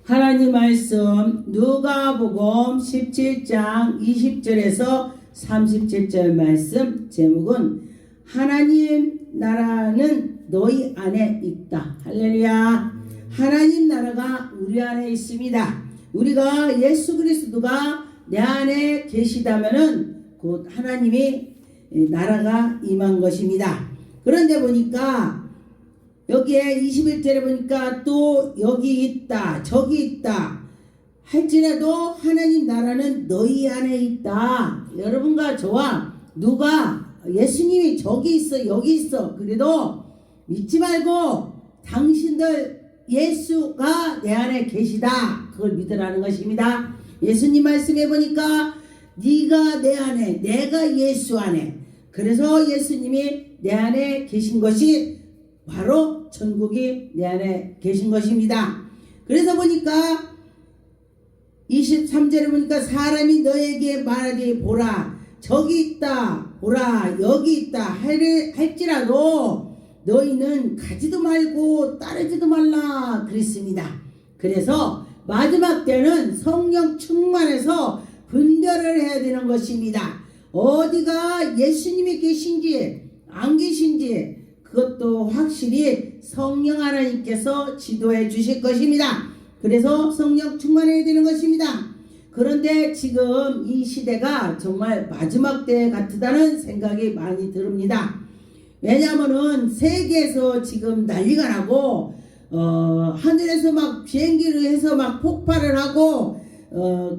하나님 말씀 누가복음 17장 20절에서 37절 말씀, 제목은 하나님 나라는 너희 안에 있다. 할렐루야. 하나님 나라가 우리 안에 있습니다. 우리가 예수 그리스도가 내 안에 계시다면은 곧 하나님이 나라가 임한 것입니다. 그런데 보니까 여기에 21절에 보니까 또 여기 있다 저기 있다 할지라도 하나님 나라는 너희 안에 있다. 여러분과 저와 누가 예수님이 저기 있어 여기 있어 그래도 믿지 말고 당신들 예수가 내 안에 계시다, 그걸 믿으라는 것입니다. 예수님 말씀해 보니까 네가 내 안에 내가 예수 안에, 그래서 예수님이 내 안에 계신 것이 바로 천국이 내 안에 계신 것입니다. 그래서 보니까 23절에 보니까 사람이 너에게 말하기 보라 저기 있다 보라 여기 있다 할지라도 너희는 가지도 말고 따르지도 말라 그랬습니다. 그래서 마지막 때는 성령 충만해서 분별을 해야 되는 것입니다. 어디가 예수님이 계신지 안 계신지 그것도 확실히 성령 하나님께서 지도해 주실 것입니다. 그래서 성령 충만해야 되는 것입니다. 그런데 지금 이 시대가 정말 마지막 때 같다는 생각이 많이 듭니다. 왜냐하면은 세계에서 지금 난리가 나고 하늘에서 막 비행기를 해서 막 폭발을 하고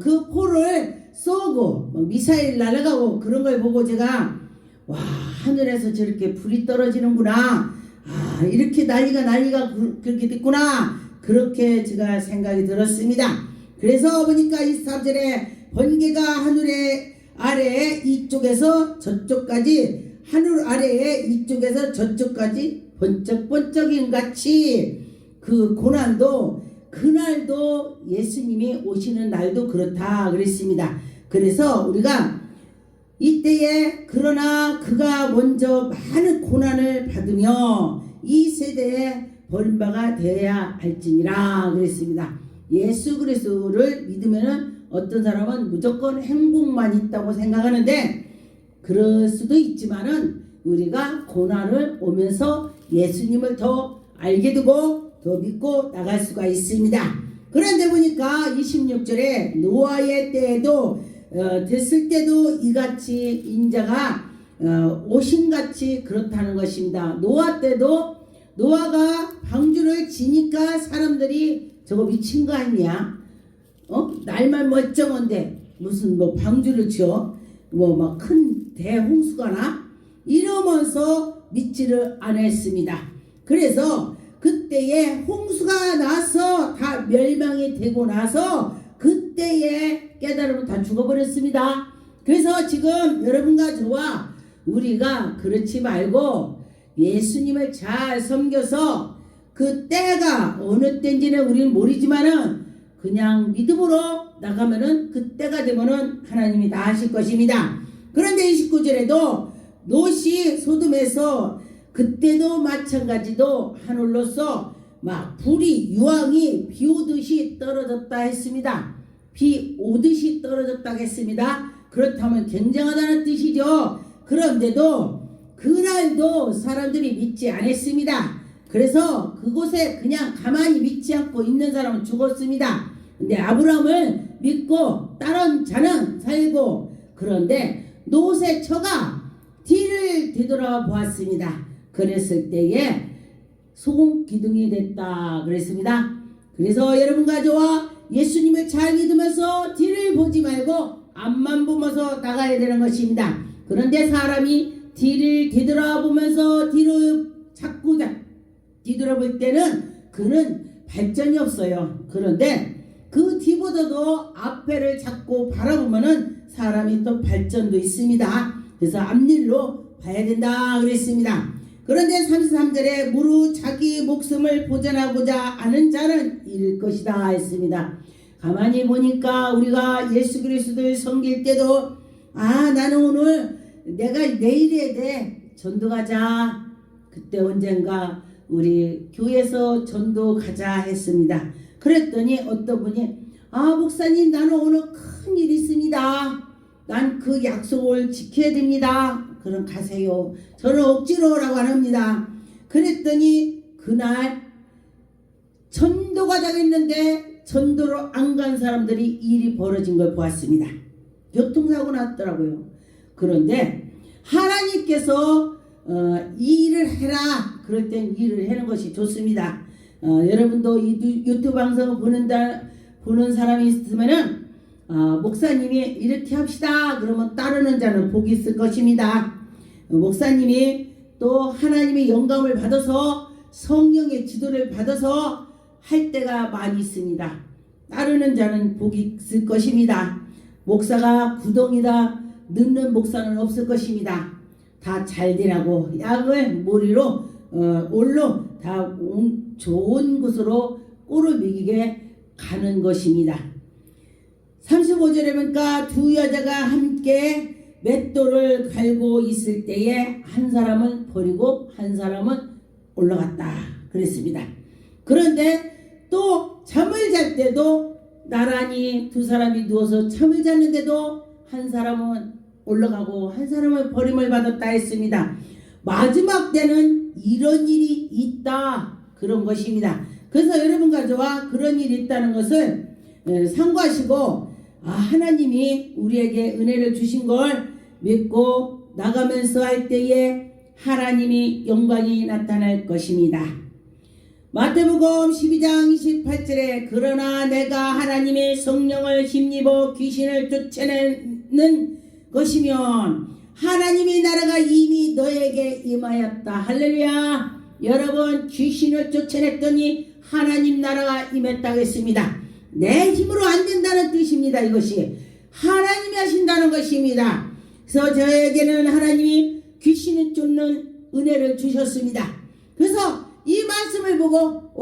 그 포를 쏘고 미사일 날아가고 그런 걸 보고 제가 와, 하늘에서 저렇게 불이 떨어지는구나, 아 이렇게 난리가 그렇게 됐구나, 그렇게 제가 생각이 들었습니다. 그래서 보니까 23절에 번개가 하늘의 아래에 이쪽에서 저쪽까지, 하늘 아래에 이쪽에서 저쪽까지 번쩍번쩍인 같이 그 고난도 그날도 예수님이 오시는 날도 그렇다 그랬습니다. 그래서 우리가 이때에 그러나 그가 먼저 많은 고난을 받으며 이 세대에 버림바가 되어야 할지니라 그랬습니다. 예수 그리스도를 믿으면은 어떤 사람은 무조건 행복만 있다고 생각하는데 그럴 수도 있지만은 우리가 고난을 오면서 예수님을 더 알게 되고 더 믿고 나갈 수가 있습니다. 그런데 보니까 26절에 노아의 때에도 됐을 때도 이같이 인자가 오신같이 그렇다는 것입니다. 노아 때도 노아가 방주를 지니까 사람들이 저거 미친 거 아니냐, 날만 멀쩡한데 무슨 뭐 방주를 지어 뭐 막 큰 대홍수가 나 이러면서 믿지를 않았습니다. 그래서 그때에 홍수가 나서 다 멸망이 되고 나서 그때에 깨달으면 다 죽어버렸습니다. 그래서 지금 여러분과 저와 우리가 그렇지 말고 예수님을 잘 섬겨서 그 때가 어느 때인지는 우리는 모르지만은 그냥 믿음으로 나가면은 그 때가 되면은 하나님이 다 하실 것입니다. 그런데 29절에도 롯이 소돔에서 그때도 마찬가지도 하늘로서 막 불이 유황이 비 오듯이 떨어졌다 했습니다. 비 오듯이 떨어졌다 했습니다. 그렇다면 굉장하다는 뜻이죠. 그런데도 그날도 사람들이 믿지 않았습니다. 그래서 그곳에 그냥 가만히 믿지 않고 있는 사람은 죽었습니다. 근데 아브라함을 믿고 다른 자는 살고, 그런데 롯의 처가 뒤를 되돌아보았습니다. 그랬을 때에 소금 기둥이 됐다 그랬습니다. 그래서 여러분과 저와 예수님을 잘 믿으면서 뒤를 보지 말고 앞만 보면서 나가야 되는 것입니다. 그런데 사람이 뒤를 되돌아보면서 뒤로 자꾸 뒤돌아볼 때는 그는 발전이 없어요. 그런데 그 뒤보다도 앞에를 자꾸 바라보면은 사람이 또 발전도 있습니다. 그래서 앞일로 봐야 된다 그랬습니다. 그런데 33절에 무릇 자기 목숨을 보전하고자 하는 자는 잃을 것이다 했습니다. 가만히 보니까 우리가 예수 그리스도를 섬길 때도 나는 오늘 내가 내일 해야 돼, 전도 가자. 그때 언젠가 우리 교회에서 전도 가자 했습니다. 그랬더니 어떤 분이 목사님 나는 오늘 큰일 있습니다. 난 그 약속을 지켜야 됩니다. 그럼 가세요. 저는 억지로 오라고 안 합니다. 그랬더니 그날 전도가 당했는데 전도로 안 간 사람들이 일이 벌어진 걸 보았습니다. 교통사고 났더라고요. 그런데 하나님께서 이 일을 해라. 그럴 땐 일을 하는 것이 좋습니다. 여러분도 이 유튜브 방송을 보는 사람이 있으면은 목사님이 이렇게 합시다. 그러면 따르는 자는 복이 있을 것입니다. 목사님이 또 하나님의 영감을 받아서 성령의 지도를 받아서 할 때가 많이 있습니다. 따르는 자는 복이 있을 것입니다. 목사가 구덩이다 늦는 목사는 없을 것입니다. 다 잘 되라고 약을 머리로 올로 다 좋은 곳으로 꼴을 먹이게 가는 것입니다. 35절에 보니까 두 여자가 함께 맷돌을 갈고 있을 때에 한 사람은 버리고 한 사람은 올라갔다 그랬습니다. 그런데 또 잠을 잘 때도 나란히 두 사람이 누워서 잠을 잤는데도 한 사람은 올라가고 한 사람은 버림을 받았다 했습니다. 마지막 때는 이런 일이 있다 그런 것입니다. 그래서 여러분과 저와 그런 일이 있다는 것을 상고하시고 하나님이 우리에게 은혜를 주신 걸 믿고 나가면서 할 때에 하나님이 영광이 나타날 것입니다. 마태복음 12장 28절에 그러나 내가 하나님의 성령을 힘입어 귀신을 쫓아내는 것이면 하나님의 나라가 이미 너에게 임하였다. 할렐루야. 여러분 귀신을 쫓아냈더니 하나님 나라가 임했다고 했습니다. 내 힘으로 안 된다는 뜻입니다. 이것이 하나님이 하신다는 것입니다. 그래서 저에게는 하나님이 귀신을 쫓는 은혜를 주셨습니다. 그래서 이 말씀을 보고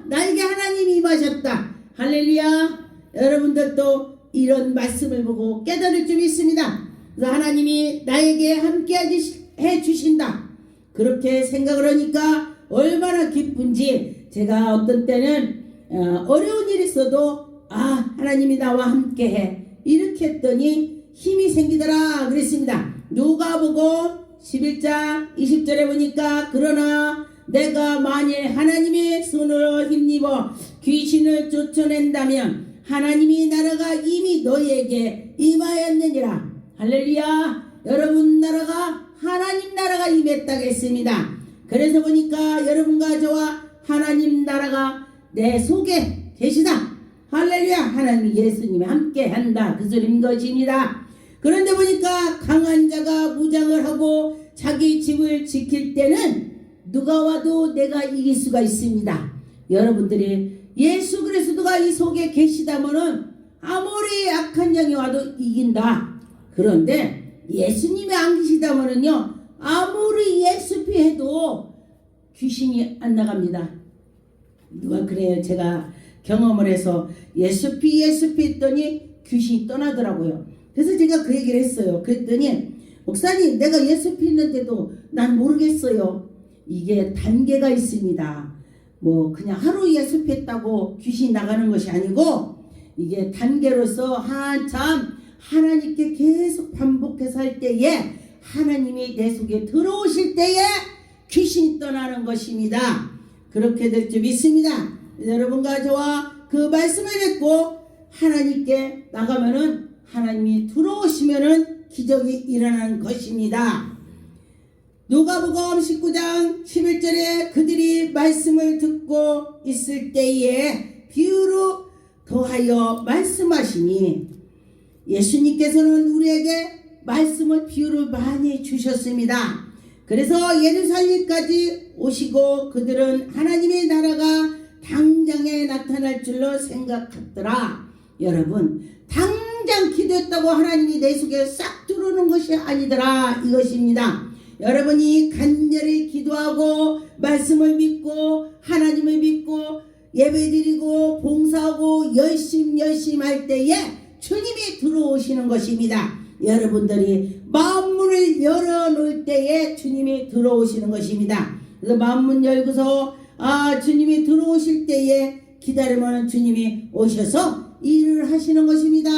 나에게 하나님이 임하셨다. 할렐루야. 여러분들도 이런 말씀을 보고 깨달을 줄 있습니다. 그래서 하나님이 나에게 함께 해주신다. 그렇게 생각을 하니까 얼마나 기쁜지 제가 어떤 때는 어려운 일이 있어도 하나님이 나와 함께해 이렇게 했더니 힘이 생기더라 그랬습니다. 누가복음 11장 20절에 보니까 그러나 내가 만일 하나님의 손으로 힘입어 귀신을 쫓아낸다면 하나님의 나라가 이미 너희에게 임하였느니라. 할렐루야. 여러분 나라가 하나님 나라가 임했다고 했습니다. 그래서 보니까 여러분과 저와 하나님 나라가 내 속에 계시다. 할렐루야. 하나님 예수님이 함께 한다 그 소리인 것입니다. 그런데 보니까 강한 자가 무장을 하고 자기 집을 지킬 때는 누가 와도 내가 이길 수가 있습니다. 여러분들이 예수 그리스도가 이 속에 계시다면은 아무리 약한 영이 와도 이긴다. 그런데 예수님이 안 계시다면은요 아무리 예수피 해도 귀신이 안 나갑니다. 누가 그래요? 제가 경험을 해서 예수피 했더니 귀신이 떠나더라고요. 그래서 제가 그 얘기를 했어요. 그랬더니 목사님 내가 예수피 했는데도 난 모르겠어요. 이게 단계가 있습니다. 뭐 그냥 하루 예수했다고 귀신이 나가는 것이 아니고 이게 단계로서 한참 하나님께 계속 반복해서 할 때에 하나님이 내 속에 들어오실 때에 귀신이 떠나는 것입니다. 그렇게 될 줄 믿습니다. 여러분과 저와 그 말씀을 듣고 하나님께 나가면은 하나님이 들어오시면은 기적이 일어나는 것입니다. 누가복음 19장 11절에 그들이 말씀을 듣고 있을 때에 비유로 더하여 말씀하시니 예수님께서는 우리에게 말씀을 비유를 많이 주셨습니다. 그래서 예루살렘까지 오시고 그들은 하나님의 나라가 당장에 나타날 줄로 생각했더라. 여러분 당장 기도했다고 하나님이 내 속에 싹 들어오는 것이 아니더라 이것입니다. 여러분이 간절히 기도하고 말씀을 믿고 하나님을 믿고 예배드리고 봉사하고 열심히 할 때에 주님이 들어오시는 것입니다. 여러분들이 마음문을 열어놓을 때에 주님이 들어오시는 것입니다. 그래서 마음문 열고서 주님이 들어오실 때에 기다리면 주님이 오셔서 일을 하시는 것입니다.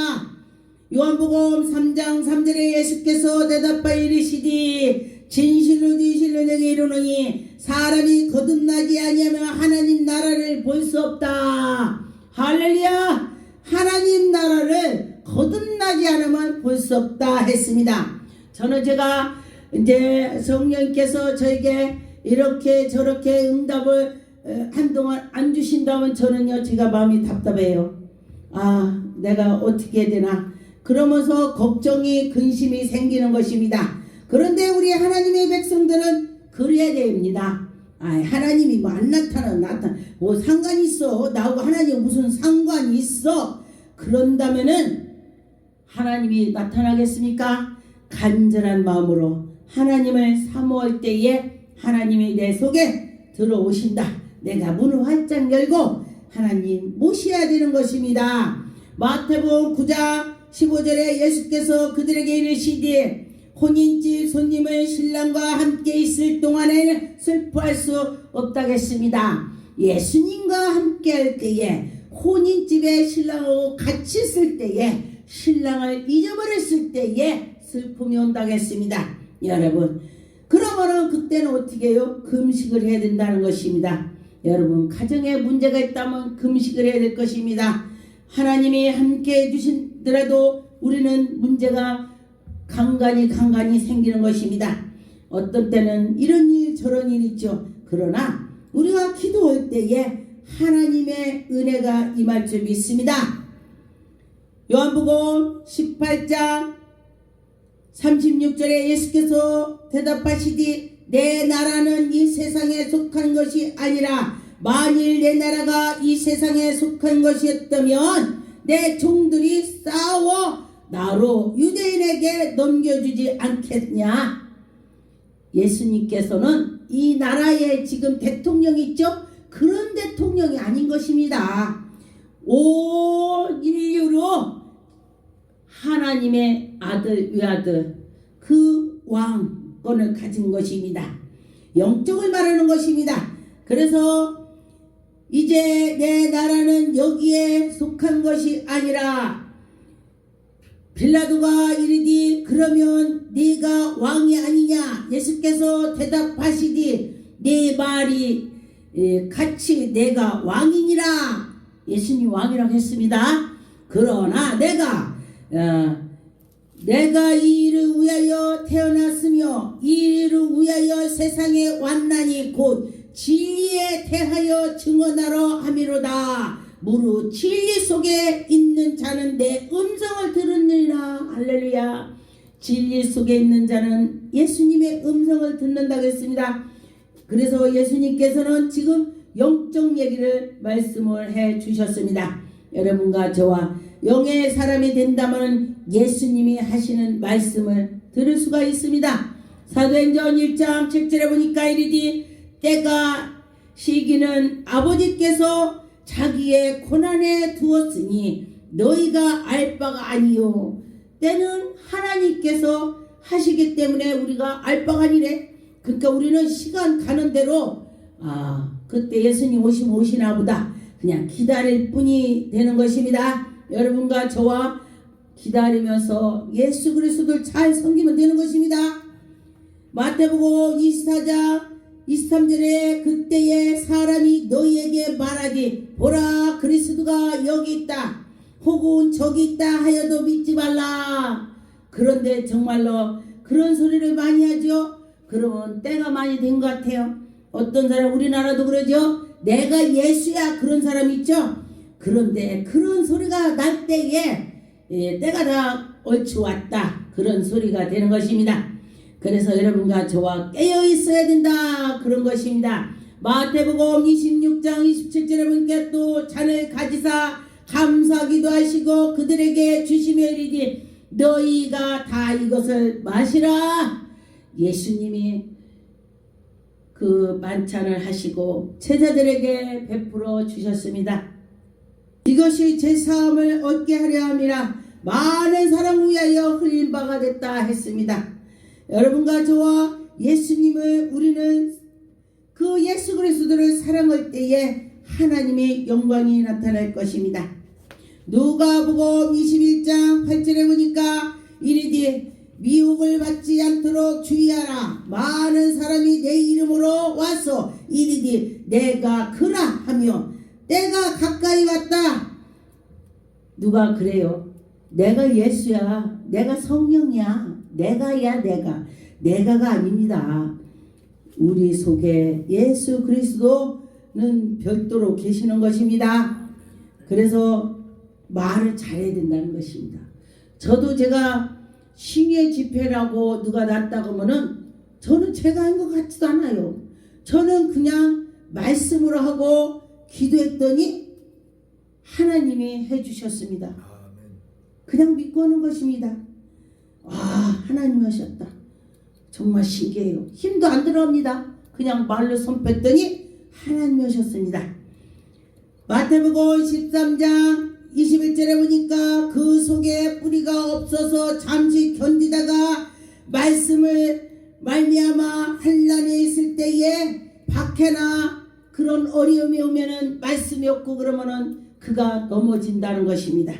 요한복음 3장 3절에 예수께서 대답하여 이르시되 진실로 진실로 내게 이르노니 사람이 거듭나지 아니하면 하나님 나라를 볼 수 없다. 할렐루야. 하나님 나라를 거듭나지 않으면 볼 수 없다 했습니다. 저는 제가 이제 성령께서 저에게 이렇게 저렇게 응답을 한동안 안 주신다면 저는요 제가 마음이 답답해요. 아 내가 어떻게 해야 되나 그러면서 걱정이 근심이 생기는 것입니다. 그런데 우리 하나님의 백성들은 그래야 됩니다. 하나님이 뭐 안 나타나 뭐 상관이 있어 나하고 하나님 무슨 상관이 있어. 그런다면은 하나님이 나타나겠습니까? 간절한 마음으로 하나님을 사모할 때에 하나님이 내 속에 들어오신다. 내가 문을 활짝 열고 하나님 모셔야 되는 것입니다. 마태복음 9장 15절에 예수께서 그들에게 이르시되 혼인집 손님은 신랑과 함께 있을 동안에는 슬퍼할 수 없다겠습니다. 예수님과 함께 할 때에 혼인집에 신랑하고 같이 있을 때에 신랑을 잊어버렸을 때에 슬픔이 온다겠습니다. 여러분 그러면은 그때는 어떻게 해요? 금식을 해야 된다는 것입니다. 여러분 가정에 문제가 있다면 금식을 해야 될 것입니다. 하나님이 함께 해주신더라도 우리는 문제가 간간히 생기는 것입니다. 어떤 때는 이런 일 저런 일 있죠. 그러나 우리가 기도할 때에 하나님의 은혜가 임할 줄 믿습니다. 요한복음 18장 36절에 예수께서 대답하시되 내 나라는 이 세상에 속한 것이 아니라 만일 내 나라가 이 세상에 속한 것이었다면 내 종들이 싸워 나로 유대인에게 넘겨주지 않겠냐. 예수님께서는 이 나라에 지금 대통령이 있죠. 그런 대통령이 아닌 것입니다. 온 인류로 하나님의 아들 외아들 그 왕권을 가진 것입니다. 영적을 말하는 것입니다. 그래서 이제 내 나라는 여기에 속한 것이 아니라 빌라도가 이르되 그러면 네가 왕이 아니냐. 예수께서 대답하시되 네 말이 같이 내가 왕이니라. 예수님 왕이라고 했습니다. 그러나 내가 이 일을 위하여 태어났으며 이 일을 위하여 세상에 왔나니 곧 진리에 대하여 증언하러 함이로다. 무릇 진리 속에 있는 자는 내 음성을 들으리라. 할렐루야. 진리 속에 있는 자는 예수님의 음성을 듣는다고 했습니다. 그래서 예수님께서는 지금 영적 얘기를 말씀을 해 주셨습니다. 여러분과 저와 영의 사람이 된다면 예수님이 하시는 말씀을 들을 수가 있습니다. 사도행전 1장 7절에 보니까 이르되 때가 시기는 아버지께서 자기의 고난에 두었으니 너희가 알 바가 아니요. 때는 하나님께서 하시기 때문에 우리가 알 바가 아니래. 그러니까 우리는 시간 가는 대로 그때 예수님 오시나 보다 그냥 기다릴 뿐이 되는 것입니다. 여러분과 저와 기다리면서 예수 그리스도를 잘 섬기면 되는 것입니다. 마태복음 24장 23절에 그때에 사람이 너희에게 말하기 보라 그리스도가 여기 있다 혹은 저기 있다 하여도 믿지 말라. 그런데 정말로 그런 소리를 많이 하죠. 그러면 때가 많이 된 것 같아요. 어떤 사람 우리나라도 그러죠. 내가 예수야 그런 사람 있죠. 그런데 그런 소리가 날 때에 때가 다 옳지 왔다 그런 소리가 되는 것입니다. 그래서 여러분과 저와 깨어 있어야 된다 그런 것입니다. 마태복음 26장 27절에 보니까 또 잔을 가지사 감사기도 하시고 그들에게 주시며 이르되 너희가 다 이것을 마시라. 예수님이 그 만찬을 하시고 제자들에게 베풀어 주셨습니다. 이것이 제 사함을 얻게 하려 함이라 많은 사람 위하여 흘린 바가 됐다 했습니다. 여러분과 저와 예수님을 우리는 그 예수 그리스도를 사랑할 때에 하나님의 영광이 나타날 것입니다. 누가복음 21장 8절에 보니까 이르되 미혹을 받지 않도록 주의하라. 많은 사람이 내 이름으로 와서 이르되 내가 그라 하며 때가 가까이 왔다. 누가 그래요? 내가 예수야. 내가 성령이야. 내가야 내가. 내가가 아닙니다. 우리 속에 예수 그리스도는 별도로 계시는 것입니다. 그래서 말을 잘해야 된다는 것입니다. 저도 제가 신의 집회라고 누가 났다고 하면은 저는 제가 한 것 같지도 않아요. 저는 그냥 말씀으로 하고 기도했더니 하나님이 해주셨습니다. 그냥 믿고 하는 것입니다. 하나님 하셨다. 정말 신기해요. 힘도 안 들어갑니다. 그냥 말로 손 뺐더니 하나님 하셨습니다. 마태복음 13장 21절에 보니까 그 속에 뿌리가 없어서 잠시 견디다가 말씀을 말미암아 환난에 있을 때에 박해나 그런 어려움이 오면은 말씀이 없고 그러면은 그가 넘어진다는 것입니다.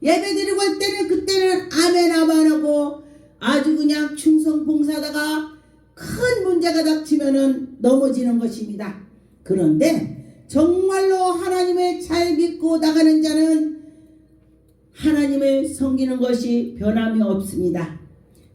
예배 드리고 할 때는 그때는 아멘 아멘하고 아주 그냥 충성 봉사하다가 큰 문제가 닥치면은 넘어지는 것입니다. 그런데 정말로 하나님을 잘 믿고 나가는 자는 하나님을 섬기는 것이 변함이 없습니다.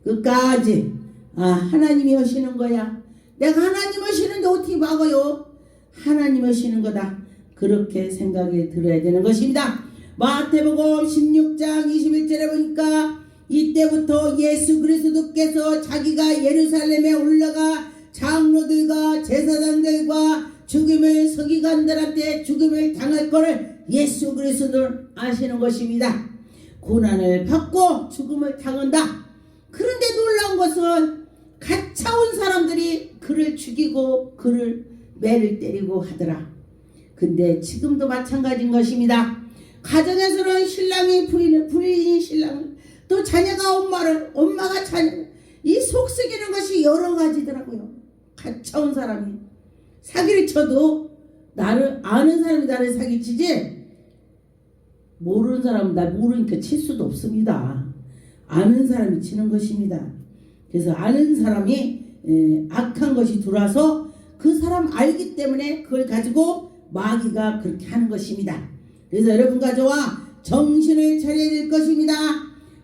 끝까지 하나님이 하시는 거야. 내가 하나님 하시는데 어떻게 막아요? 하나님 하시는 거다. 그렇게 생각이 들어야 되는 것입니다. 마태복음 16장 21절에 보니까 이때부터 예수 그리스도께서 자기가 예루살렘에 올라가 장로들과 제사장들과 죽임을 서기관들한테 죽임을 당할 것을 예수 그리스도는 아시는 것입니다. 고난을 받고 죽음을 당한다. 그런데 놀라운 것은 가차온 사람들이 그를 죽이고 그를 매를 때리고 하더라. 근데 지금도 마찬가지인 것입니다. 가정에서는 신랑이 부인이 신랑을 또 자녀가 엄마가 자녀 이 속썩이는 것이 여러 가지더라고요. 가차온 사람이 사기를 쳐도 나를 아는 사람이 나를 사기치지 모르는 사람은 나 모르니까 칠 수도 없습니다. 아는 사람이 치는 것입니다. 그래서 아는 사람이 악한 것이 들어와서 그 사람 알기 때문에 그걸 가지고 마귀가 그렇게 하는 것입니다. 그래서 여러분과 저와 정신을 차려야 될 것입니다.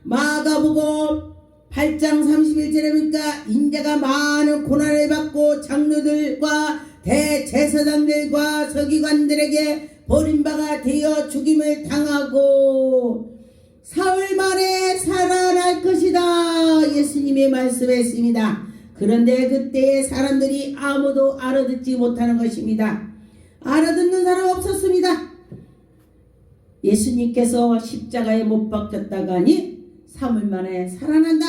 마가복음 8장 31절에 보니까 인자가 많은 고난을 받고 장로들과 대제사장들과 서기관들에게 버림바가 되어 죽임을 당하고 사흘 만에 살아날 것이다. 예수님이 말씀했습니다. 그런데 그때의 사람들이 아무도 알아듣지 못하는 것입니다. 알아듣는 사람 없었습니다. 예수님께서 십자가에 못 박혔다가니 3일 만에 살아난다.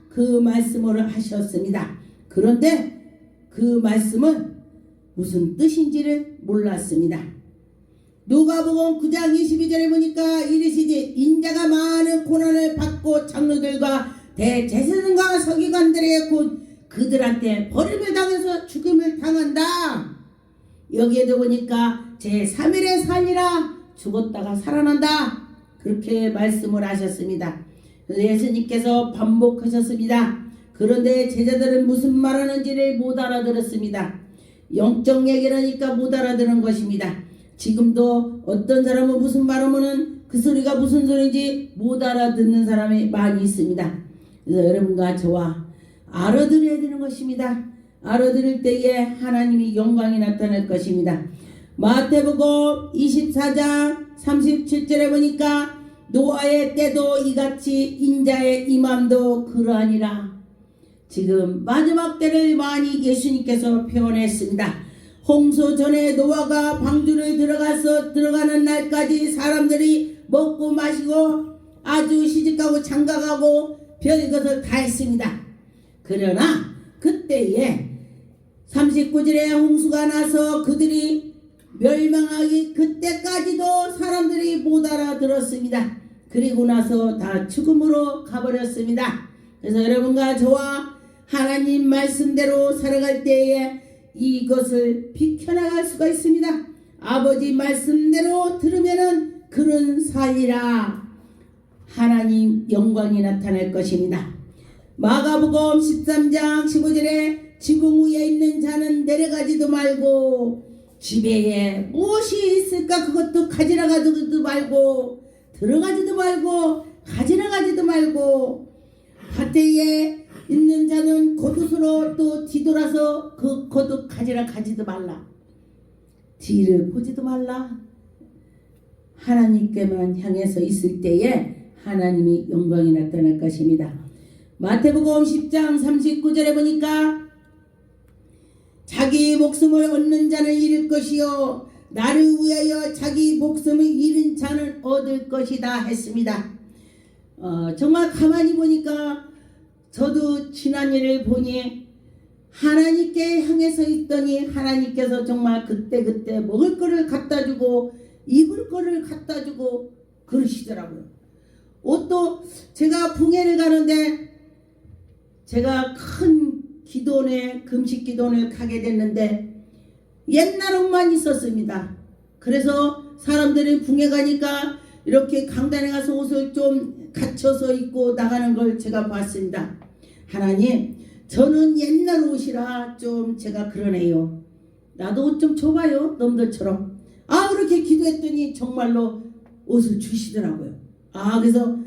그 말씀을 하셨습니다. 그런데 그 말씀은 무슨 뜻인지를 몰랐습니다. 누가복음 9장 22절에 보니까 이르시되 인자가 많은 고난을 받고 장로들과 대제사장과 서기관들에게 곧 그들한테 버림을 당해서 죽음을 당한다. 여기에도 보니까 제3일에 살리라. 죽었다가 살아난다. 그렇게 말씀을 하셨습니다. 그래서 예수님께서 반복하셨습니다. 그런데 제자들은 무슨 말하는지를 못 알아들었습니다. 영적 얘기라니까 못 알아듣는 것입니다. 지금도 어떤 사람은 무슨 말하면은 그 소리가 무슨 소리인지 못 알아듣는 사람이 많이 있습니다. 그래서 여러분과 저와 알아들어야 되는 것입니다. 알아들을 때에 하나님이 영광이 나타날 것입니다. 마태복음 24장 37절에 보니까 노아의 때도 이같이 인자의 임함도 그러하니라. 지금 마지막 때를 많이 예수님께서 표현했습니다. 홍수 전에 노아가 방주를 들어가는 날까지 사람들이 먹고 마시고 아주 시집가고 장가가고 별것을 다 했습니다. 그러나 그때에 39절에 홍수가 나서 그들이 멸망하기 그때까지도 사람들이 못 알아들었습니다. 그리고 나서 다 죽음으로 가버렸습니다. 그래서 여러분과 저와 하나님 말씀대로 살아갈 때에 이것을 비켜나갈 수가 있습니다. 아버지 말씀대로 들으면은 그런 사이라 하나님 영광이 나타날 것입니다. 마가복음 13장 15절에 지붕 위에 있는 자는 내려가지도 말고 집에 무엇이 있을까 그것도 가지러 가지도 말고 들어가지도 말고 가지러 가지도 말고 밭에 있는 자는 겉옷으로 또 뒤돌아서 그 겉옷 가지러 가지도 말라. 뒤를 보지도 말라. 하나님께만 향해서 있을 때에 하나님의 영광이 나타날 것입니다. 마태복음 10장 39절에 보니까 자기 목숨을 얻는 자는 잃을 것이요 나를 위하여 자기 목숨을 잃은 자는 얻을 것이다 했습니다. 정말 가만히 보니까 저도 지난 일을 보니 하나님께 향해서 있더니 하나님께서 정말 그때그때 먹을 거를 갖다 주고 입을 거를 갖다 주고 그러시더라고요. 옷도 제가 풍해를 가는데 제가 큰 기도원에 금식 기도원을 가게 됐는데 옛날 옷만 있었습니다. 그래서 사람들이 풍해 가니까 이렇게 강단에 가서 옷을 좀 갖춰서 입고 나가는 걸 제가 봤습니다. 하나님, 저는 옛날 옷이라 좀 제가 그러네요. 나도 옷 좀 줘봐요. 놈들처럼. 그렇게 기도했더니 정말로 옷을 주시더라고요. 그래서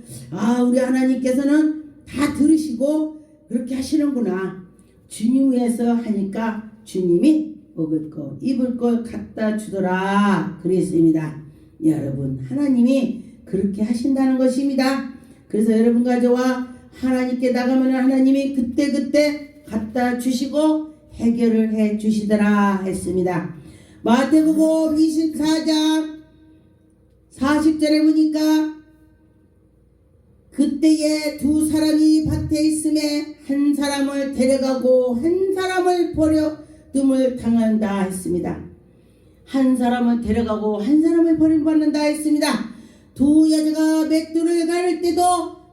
우리 하나님께서는 다 들으시고 그렇게 하시는구나. 주님 위해서 하니까 주님이 먹을 거 입을 걸 갖다 주더라 그랬습니다. 여러분, 하나님이 그렇게 하신다는 것입니다. 그래서 여러분과 저와 하나님께 나가면 하나님이 그때그때 갖다 주시고 해결을 해 주시더라 했습니다. 마태복음 24장 40절에 보니까 그때에 두 사람이 밭에 있음에 한 사람을 데려가고 한 사람을 버려둠을 당한다 했습니다. 한 사람을 데려가고 한 사람을 버림받는다 했습니다. 두 여자가 맷돌을 가를 때도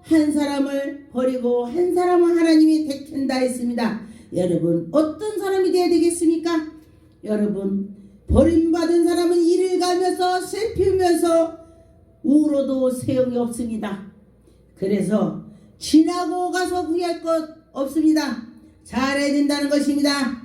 한 사람을 버리고 한 사람은 하나님이 택한다 했습니다. 여러분, 어떤 사람이 되어야 되겠습니까? 여러분, 버림받은 사람은 이를 갈면서 슬피면서 울어도 소용이 없습니다. 그래서 지나고 가서 후회할 것 없습니다. 잘해야 된다는 것입니다.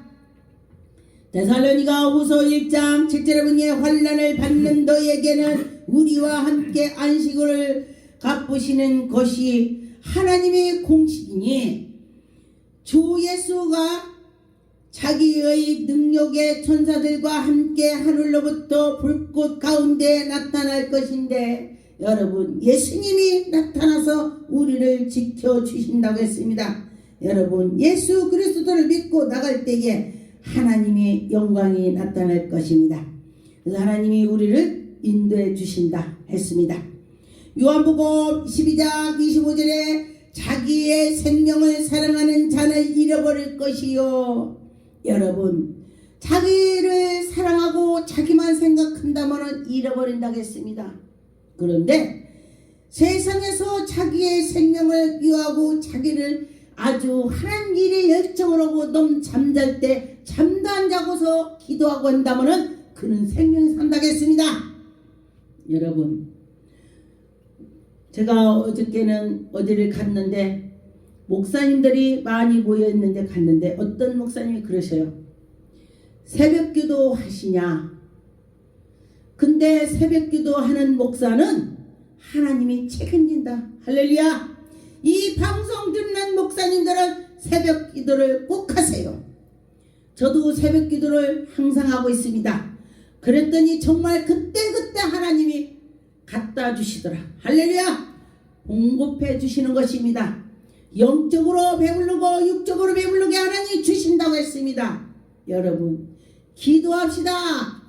데살로니가 후서 1장 7절에 보니 환난을 받는 너에게는 우리와 함께 안식을 갚으시는 것이 하나님의 공식이니 주 예수가 자기의 능력의 천사들과 함께 하늘로부터 불꽃 가운데 나타날 것인데 여러분, 예수님이 나타나서 우리를 지켜주신다고 했습니다. 여러분, 예수 그리스도를 믿고 나갈 때에 하나님의 영광이 나타날 것입니다. 그래서 하나님이 우리를 인도해 주신다 했습니다. 요한복음 12장 25절에 자기의 생명을 사랑하는 자는 잃어버릴 것이요. 여러분, 자기를 사랑하고 자기만 생각한다면 잃어버린다고 했습니다. 그런데 세상에서 자기의 생명을 위하고 자기를 아주 하나님 일에 열정을 하고 너무 잠잘 때 잠도 안 자고서 기도하고 한다면 그는 생명이 산다고 했습니다. 여러분, 제가 어저께는 어디를 갔는데 목사님들이 많이 모여있는데 갔는데 어떤 목사님이 그러셔요. 새벽기도 하시냐? 근데 새벽기도 하는 목사는 하나님이 책임진다. 할렐루야. 이 방송 듣는 목사님들은 새벽기도를 꼭 하세요. 저도 새벽기도를 항상 하고 있습니다. 그랬더니 정말 그때그때 하나님이 갖다 주시더라. 할렐루야. 공급해 주시는 것입니다. 영적으로 배부르고 육적으로 배부르게 하나님이 주신다고 했습니다. 여러분, 기도합시다.